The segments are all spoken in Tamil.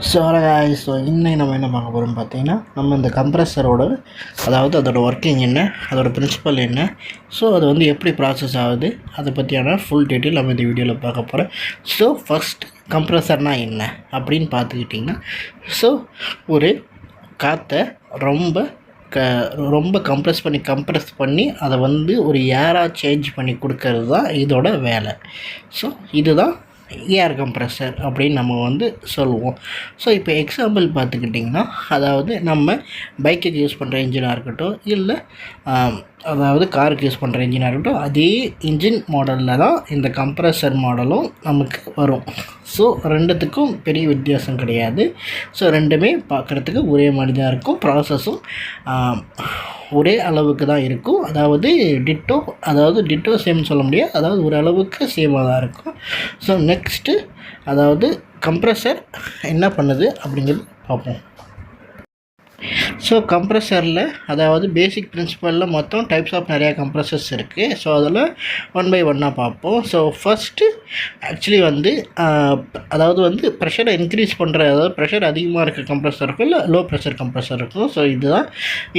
ஸோ இன்னைக்கு நம்ம என்ன பார்க்க போகிறோம்னு பார்த்தீங்கன்னா, நம்ம இந்த கம்ப்ரஸரோட அதாவது அதோட ஒர்க்கிங் என்ன, அதோட பிரின்சிபல் என்ன, ஸோ அது வந்து எப்படி ப்ராசஸ் ஆகுது, அதை பற்றியான ஃபுல் டீட்டெயில் நம்ம இந்த வீடியோவில் பார்க்க போகிறோம். ஸோ ஃபஸ்ட் கம்ப்ரஸர்னால் என்ன அப்படின்னு பார்த்துக்கிட்டிங்கன்னா, ஸோ ஒரு காற்றை ரொம்ப கம்ப்ரஸ் பண்ணி அதை வந்து ஒரு ஏராக சேஞ்ச் பண்ணி கொடுக்கறது தான் இதோட வேலை. ஸோ இதுதான் ஏர் கம்ப்ரஸர் அப்படின்னு நம்ம வந்து சொல்லுவோம். ஸோ இப்போ எக்ஸாம்பிள் பார்த்துக்கிட்டிங்கன்னா, அதாவது நம்ம பைக்குக்கு யூஸ் பண்ணுற இன்ஜினாக இருக்கட்டும், இல்லை அதாவது காருக்கு யூஸ் பண்ணுற இன்ஜினாக இருக்கட்டும், அதே இன்ஜின் மாடலில் தான் இந்த கம்ப்ரஸர் மாடலும் நமக்கு வரும். ஸோ ரெண்டுத்துக்கும் பெரிய வித்தியாசம் கிடையாது. ஸோ ரெண்டுமே பார்க்குறதுக்கு ஒரே மாதிரி தான் இருக்கும். ப்ராசஸும் ஒரே அளவுக்கு தான் இருக்கும். அதாவது டிட்டோ சேம்னு சொல்ல முடியாது, அதாவது ஒரு அளவுக்கு சேமாக தான் இருக்கும். ஸோ நெக்ஸ்ட்டு அதாவது கம்ப்ரஸர் என்ன பண்ணுது அப்படிங்கிறது பார்ப்போம். ஸோ கம்ப்ரஸரில் அதாவது பேசிக் பிரின்சிபலில் மொத்தம் டைப்ஸ் ஆஃப் நிறையா கம்ப்ரஸர்ஸ் இருக்குது. ஸோ அதில் ஒன் பை ஒன்னாக பார்ப்போம். ஸோ ஃபஸ்ட்டு ஆக்சுவலி வந்து அதாவது வந்து ப்ரெஷரை இன்க்ரீஸ் பண்ணுற, அதாவது ப்ரெஷர் அதிகமாக இருக்க கம்ப்ரஸர் இருக்கும், இல்லை லோ ப்ரெஷர் கம்ப்ரஸர் இருக்கும். ஸோ இதுதான்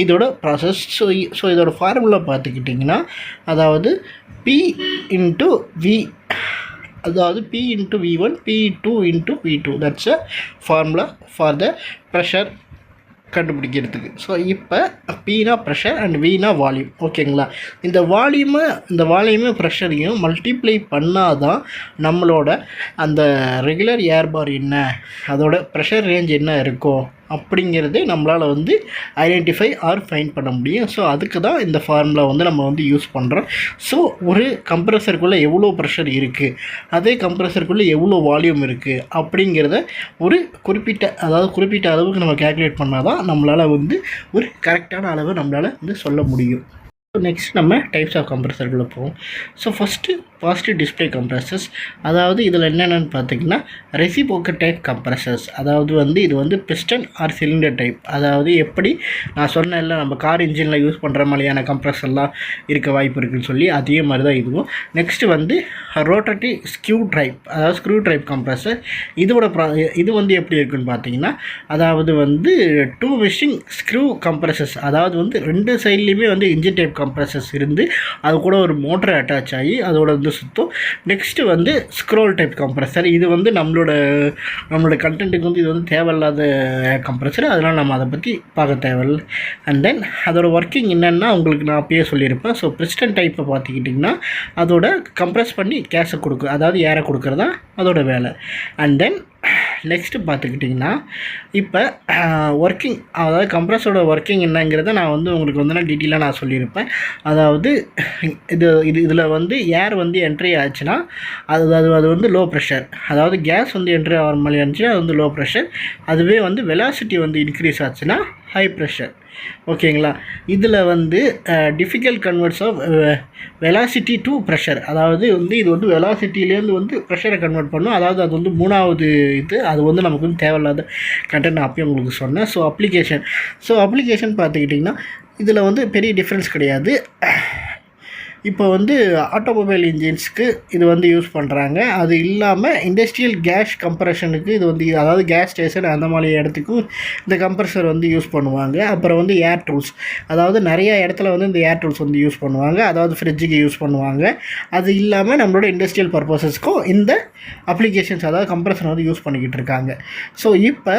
இதோட ப்ராசஸ். ஸோ இதோட ஃபார்முலா பார்த்துக்கிட்டிங்கன்னா, அதாவது P இன்ட்டு V, அதாவது P into V1, P2 into V2, that's a formula for the pressure கண்டுபிடிக்கிறதுக்கு. ஸோ இப்போ Pனா ப்ரெஷர் அண்ட் Vனா வால்யூம். ஓகேங்களா? இந்த வால்யூமை ப்ரெஷரையும் மல்டிப்ளை பண்ணால் தான் நம்மளோட அந்த ரெகுலர் ஏர் பார் என்ன, அதோட ப்ரெஷர் ரேஞ்ச் என்ன இருக்கும் அப்படிங்கிறதே நம்மளால் வந்து ஐடென்டிஃபை ஆர் ஃபைண்ட் பண்ண முடியும். ஸோ அதுக்கு தான் இந்த ஃபார்முலா வந்து நம்ம வந்து யூஸ் பண்ணுறோம். ஸோ ஒரு கம்ப்ரஸருக்குள்ளே எவ்வளோ ப்ரெஷர் இருக்குது, அதே கம்ப்ரஸருக்குள்ளே எவ்வளோ வால்யூம் இருக்குது அப்படிங்கிறத ஒரு குறிப்பிட்ட அளவுக்கு நம்ம கேல்குலேட் பண்ணால் தான் நம்மளால் வந்து ஒரு கரெக்டான அளவு நம்மளால் வந்து சொல்ல முடியும். நெக்ஸ்ட் நம்ம டைப்ஸ் ஆஃப் கம்ப்ரஸர்களை போவோம். So first positive display compressors, அதாவது இதில் என்னென்னு பார்த்திங்கன்னா ரெசிப்ரோக்கல் டைப் கம்ப்ரஸர்ஸ். அதாவது வந்து இது வந்து பிஸ்டன் ஆர் சிலிண்டர் டைப். அதாவது எப்படி நான் சொன்னேன்ல, நம்ம கார் இன்ஜினில் யூஸ் பண்ணுற மாதிரியான கம்ப்ரஸர்லாம் இருக்க வாய்ப்பு இருக்குதுன்னு சொல்லி, அதே மாதிரி தான் இதுவும். நெக்ஸ்ட்டு வந்து ரோட்டரி ஸ்க்ரூ டைப் கம்ப்ரஸர். இது வந்து எப்படி இருக்குன்னு பார்த்தீங்கன்னா, அதாவது வந்து 2 மெஷிங் ஸ்க்ரூ கம்ப்ரஸர்ஸ், அதாவது வந்து 2 சைட்லேயுமே வந்து இன்ஜின் டைப் கம்ப்ரஸர்ஸ் இருந்து அது கூட ஒரு மோட்டர் அட்டாச் ஆகி அதோட வந்து சுத்தம். நெக்ஸ்ட்டு வந்து ஸ்க்ரோல் டைப் கம்ப்ரஸர். இது வந்து நம்மளோட கண்டென்ட்டுக்கு வந்து இது வந்து தேவையில்லாத கம்ப்ரஸர், அதனால் நம்ம அதை பற்றி பார்க்க தேவையில்லை. அண்ட் தென் அதோட ஒர்க்கிங் என்னென்னா உங்களுக்கு நான் அப்பயே சொல்லியிருப்பேன். ஸோ பிஸ்டன் டைப்பை பார்த்துக்கிட்டிங்கன்னா அதோட கம்ப்ரஸ் பண்ணி கேஸை அதாவது ஏரை கொடுக்குறதா அதோட வேலை. அண்ட் தென் நெக்ஸ்ட்டு பார்த்துக்கிட்டிங்கன்னா இப்போ ஒர்க்கிங், அதாவது கம்ப்ரஸரோட ஒர்க்கிங் என்னங்கிறத நான் வந்து உங்களுக்கு வந்து நான் டீட்டெயிலாக நான் சொல்லியிருப்பேன். அதாவது இதில் வந்து ஏர் வந்து என்ட்ரி ஆச்சுன்னா அது வந்து லோ ப்ரெஷர், அதாவது கேஸ் வந்து என்ட்ரி ஆகிற மாதிரி இருந்துச்சுன்னா அது வந்து லோ ப்ரெஷர். அதுவே வந்து வெலாசிட்டி வந்து இன்க்ரீஸ் ஆச்சுன்னா ஹை ப்ரெஷர். ஓகேங்களா? இதில் வந்து difficult converts of velocity to pressure, அதாவது வந்து இது வந்து வெலாசிட்டிலேருந்து வந்து ப்ரெஷரை கன்வெர்ட் பண்ணும். அதாவது அது வந்து மூணாவது அது வந்து நமக்கு வந்து தேவையில்லாத கண்டென்ட் நான் அப்பயும் உங்களுக்கு சொன்னேன். ஸோ அப்ளிகேஷன் பார்த்துக்கிட்டிங்கன்னா இதில் வந்து பெரிய டிஃப்ரென்ஸ் கிடையாது. இப்போ வந்து ஆட்டோமொபைல் இன்ஜின்ஸ்க்கு இது வந்து யூஸ் பண்ணுறாங்க. அது இல்லாமல் இண்டஸ்ட்ரியல் கேஸ் கம்ப்ரஷனுக்கு இது வந்து, அதாவது கேஸ் ஸ்டேஷன் அந்த மாதிரி இடத்துக்கும் இந்த கம்ப்ரஸர் வந்து யூஸ் பண்ணுவாங்க. அப்புறம் வந்து ஏர் டூல்ஸ், அதாவது நிறைய இடத்துல வந்து இந்த ஏர் டூல்ஸ் வந்து யூஸ் பண்ணுவாங்க. அதாவது ஃப்ரிட்ஜுக்கு யூஸ் பண்ணுவாங்க. அது இல்லாமல் நம்மளோட இண்டஸ்ட்ரியல் பர்பஸஸ்க்கும் இந்த அப்ளிகேஷன்ஸ், அதாவது கம்ப்ரஸர் வந்து யூஸ் பண்ணிக்கிட்டு இருக்காங்க. ஸோ இப்போ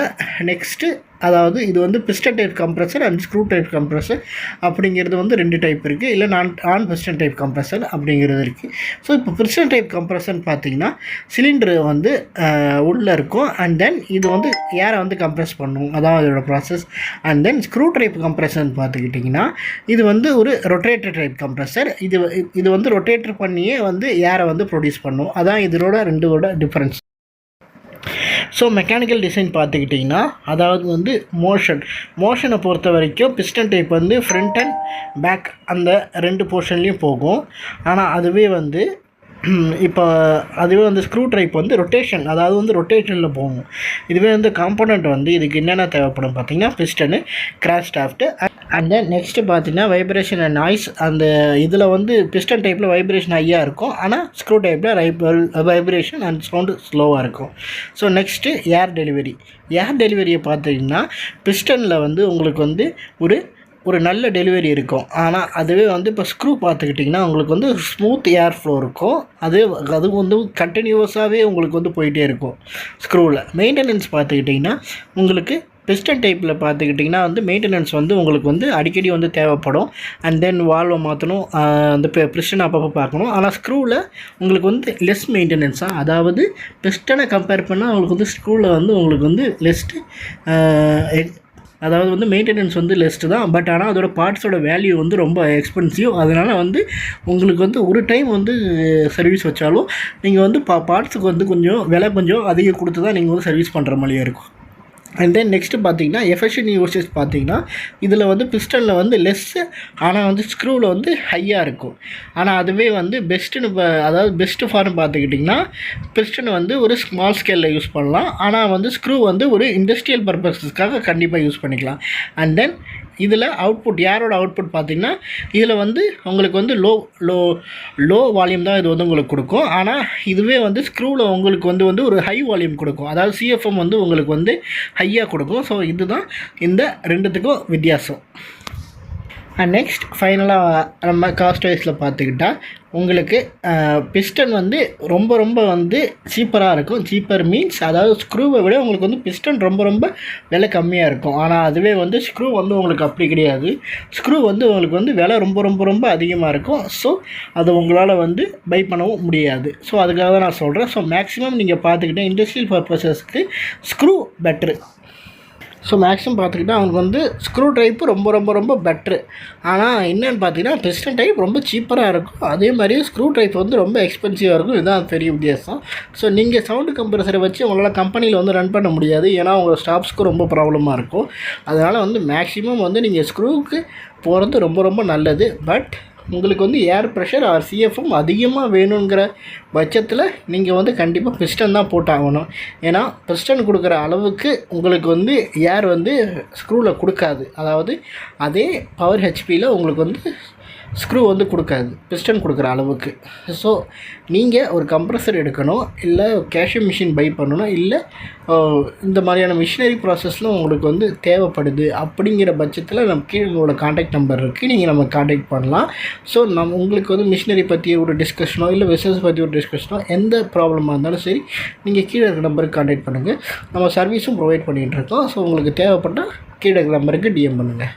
நெக்ஸ்ட்டு அதாவது இது வந்து piston type compressor and screw type compressor அப்படிங்கிறது வந்து 2 டைப் இருக்குது. இல்லை நான் பிஸ்டன் டைப் கம்ப்ரஸர் அப்படிங்கிறது இருக்குது. ஸோ இப்போ பிஸ்டன் டைப் கம்ப்ரஸர்னு பார்த்தீங்கன்னா சிலிண்டர் வந்து உள்ளே இருக்கும். அண்ட் தென் இது வந்து ஏரை வந்து கம்ப்ரஸ் பண்ணும், அதான் அதோட process. And then screw type கம்ப்ரஸர்னு பார்த்துக்கிட்டிங்கன்னா இது வந்து ஒரு ரொட்டேட்டர் டைப் கம்ப்ரஸர். இது வந்து ரொட்டேட்டர் பண்ணியே வந்து ஏரை வந்து ப்ரொடியூஸ் பண்ணும். அதான் இதோட 2ஓட டிஃப்ரென்ஸ். ஸோ மெக்கானிக்கல் டிசைன் பார்த்துக்கிட்டிங்கன்னா, அதாவது வந்து மோஷனை பொறுத்த வரைக்கும் பிஸ்டன் டைப் வந்து ஃப்ரண்ட் அண்ட் பேக் அந்த 2 போர்ஷன்லேயும் போகும். ஆனால் அதுவே வந்து இப்போ அதுவே வந்து ஸ்க்ரூ டைப் வந்து ரொட்டேஷன், அதாவது வந்து ரொட்டேஷனில் போகும். இதுவே வந்து காம்போனண்ட் வந்து இதுக்கு என்னென்ன தேவைப்படும் பார்த்தீங்கன்னா piston, cross shaft and then next பார்த்தீங்கன்னா வைப்ரேஷன் அண்ட் நாய்ஸ். அந்த இதில் வந்து பிஸ்டன் டைப்பில் வைப்ரேஷன் ஹையாக இருக்கும், ஆனால் ஸ்க்ரூ டைப்பில் வைப்ரேஷன் அண்ட் சவுண்டு ஸ்லோவாக இருக்கும். ஸோ நெக்ஸ்ட்டு ஏர் டெலிவரியை பார்த்தீங்கன்னா பிஸ்டனில் வந்து உங்களுக்கு வந்து ஒரு நல்ல டெலிவரி இருக்கும். ஆனால் அதுவே வந்து இப்போ ஸ்க்ரூ பார்த்துக்கிட்டிங்கன்னா உங்களுக்கு வந்து ஸ்மூத் ஏர் ஃப்ளோ இருக்கும். அது வந்து கண்டினியூவஸாகவே உங்களுக்கு வந்து போயிட்டே இருக்கும். ஸ்க்ரூவில் மெயின்டெனன்ஸ் பார்த்துக்கிட்டிங்கன்னா உங்களுக்கு பிஸ்டன் டைப்பில் பார்த்துக்கிட்டிங்கன்னா வந்து மெயின்டெனன்ஸ் வந்து உங்களுக்கு வந்து அடிக்கடி வந்து தேவைப்படும். அண்ட் தென் வால்வை மாற்றணும், அந்த பிஸ்டன் அப்பப்போ பார்க்கணும். ஆனால் ஸ்க்ரூவில் உங்களுக்கு வந்து லெஸ் மெயின்டெனன்ஸாக, அதாவது பிஸ்டனை கம்பேர் பண்ணால் உங்களுக்கு வந்து ஸ்க்ரூவில் வந்து உங்களுக்கு வந்து அதாவது வந்து மெயின்டெனன்ஸ் வந்து லெஸ்ட்டு தான். பட் ஆனால் அதோட பார்ட்ஸோட வேல்யூ வந்து ரொம்ப எக்ஸ்பென்சிவ். அதனால் வந்து உங்களுக்கு வந்து ஒரு டைம் வந்து சர்வீஸ் வச்சாலும் நீங்கள் வந்து பார்ட்ஸுக்கு வந்து விலை கொஞ்சம் அதிகம் கொடுத்து தான் நீங்கள் வந்து சர்வீஸ் பண்ணுற மாதிரியே இருக்கும். அண்ட் தென் நெக்ஸ்ட்டு பார்த்தீங்கன்னா எஃபெக்ஷன் யூசேஜ் பார்த்தீங்கன்னா இதில் வந்து பிஸ்டனில் வந்து லெஸ்ஸு, ஆனால் வந்து ஸ்க்ரூவில் வந்து ஹையாக இருக்கும். ஆனால் அதுவே வந்து அதாவது பெஸ்ட்டு ஃபார்ம் பார்த்துக்கிட்டிங்கன்னா பிஸ்டன் வந்து ஒரு ஸ்மால் ஸ்கேலில் யூஸ் பண்ணலாம். ஆனால் வந்து ஸ்க்ரூ வந்து ஒரு இண்டஸ்ட்ரியல் பர்பஸஸ்க்காக கண்டிப்பாக யூஸ் பண்ணிக்கலாம். அண்ட் தென் இதில் ஏரோட அவுட்புட் பார்த்திங்கன்னா இதில் வந்து உங்களுக்கு வந்து லோ வால்யூம் தான் இது வந்து உங்களுக்கு கொடுக்கும். ஆனால் இதுவே வந்து ஸ்க்ரூவில் உங்களுக்கு வந்து ஒரு ஹை வால்யூம் கொடுக்கும். அதாவது சிஎஃப்எம் வந்து உங்களுக்கு வந்து ஹையாக கொடுக்கும். ஸோ இதுதான் இந்த ரெண்டுத்துக்கும் வித்தியாசம். அண்ட் நெக்ஸ்ட் ஃபைனலாக நம்ம காஸ்ட் வைஸில் பார்த்துக்கிட்டால் உங்களுக்கு பிஸ்டன் வந்து ரொம்ப வந்து சீப்பராக இருக்கும். சீப்பர் மீன்ஸ் அதாவது ஸ்க்ரூவை விட உங்களுக்கு வந்து பிஸ்டன் ரொம்ப விலை கம்மியாக இருக்கும். ஆனால் அதுவே வந்து ஸ்க்ரூ வந்து உங்களுக்கு அப்படி கிடையாது. ஸ்க்ரூ வந்து உங்களுக்கு வந்து விலை ரொம்ப அதிகமாக இருக்கும். ஸோ அதை உங்களால் வந்து பை பண்ணவும் முடியாது. ஸோ அதுக்காக தான் நான் சொல்கிறேன். ஸோ மேக்ஸிமம் நீங்கள் பார்த்துக்கிட்டேன் இண்டஸ்ட்ரியல் பர்பஸஸ்க்கு ஸ்க்ரூ பெட்ரு. ஸோ மேக்ஸிமம் பார்த்துக்கிட்டால் அவங்களுக்கு வந்து ஸ்க்ரூ டைப்பு ரொம்ப பெட்ரு. ஆனால் என்னென்னு பார்த்தீங்கன்னா பிஸ்டன் டைப் ரொம்ப சீப்பராக இருக்கும். அதே மாதிரி ஸ்க்ரூ டைப் வந்து ரொம்ப எக்ஸ்பென்சிவாக இருக்கும். இதுதான் பெரிய வித்தியாசம். ஸோ நீங்கள் சவுண்டு கம்ப்ரஸரை வச்சு உங்களால் கம்பெனியில் வந்து ரன் பண்ண முடியாது. ஏன்னா உங்கள் ஸ்டாஃப்ஸ்க்கு ரொம்ப ப்ராப்ளமாக இருக்கும். அதனால் வந்து மேக்ஸிமம் வந்து நீங்கள் ஸ்க்ரூவுக்கு போகிறது ரொம்ப நல்லது. பட் உங்களுக்கு வந்து ஏர் ப்ரெஷர் ஆர் சிஎஃப்எம் அதிகமாக வேணுங்கிற பட்சத்தில் நீங்கள் வந்து கண்டிப்பாக பிஸ்டன் தான் போட்டாகணும். ஏன்னா பிஸ்டன் கொடுக்குற அளவுக்கு உங்களுக்கு வந்து ஏர் வந்து ஸ்க்ரூவில் கொடுக்காது. அதாவது அதே பவர் ஹெச்பியில் உங்களுக்கு வந்து ஸ்க்ரூ வந்து கொடுக்காது பிஸ்டன் கொடுக்குற அளவுக்கு. ஸோ நீங்கள் ஒரு கம்ப்ரஸர் எடுக்கணும், இல்லை கேஷியோ மிஷின் பை பண்ணணும், இல்லை இந்த மாதிரியான மிஷினரி ப்ராசஸ்லாம் உங்களுக்கு வந்து தேவைப்படுது. அப்படிங்கிற பட்சத்தில் நம்ம கீழே உங்களோட காண்டாக்ட் நம்பர் இருக்குது, நீங்கள் நம்ம காண்டாக்ட் பண்ணலாம். ஸோ உங்களுக்கு வந்து மிஷினரி பற்றி ஒரு டிஸ்கஷனோ இல்லை பிஸ்னஸ் பற்றி ஒரு டிஸ்கஷனோ எந்த ப்ராப்ளமாக இருந்தாலும் சரி நீங்கள் கீழே இருக்கிற நம்பருக்கு காண்டாக்ட் பண்ணுங்கள். நம்ம சர்வீஸும் ப்ரொவைட் பண்ணிகிட்ருக்கோம். ஸோ உங்களுக்கு தேவைப்பட்டால் கீழே இருக்கிற நம்பருக்கு டிஎம் பண்ணுங்கள்.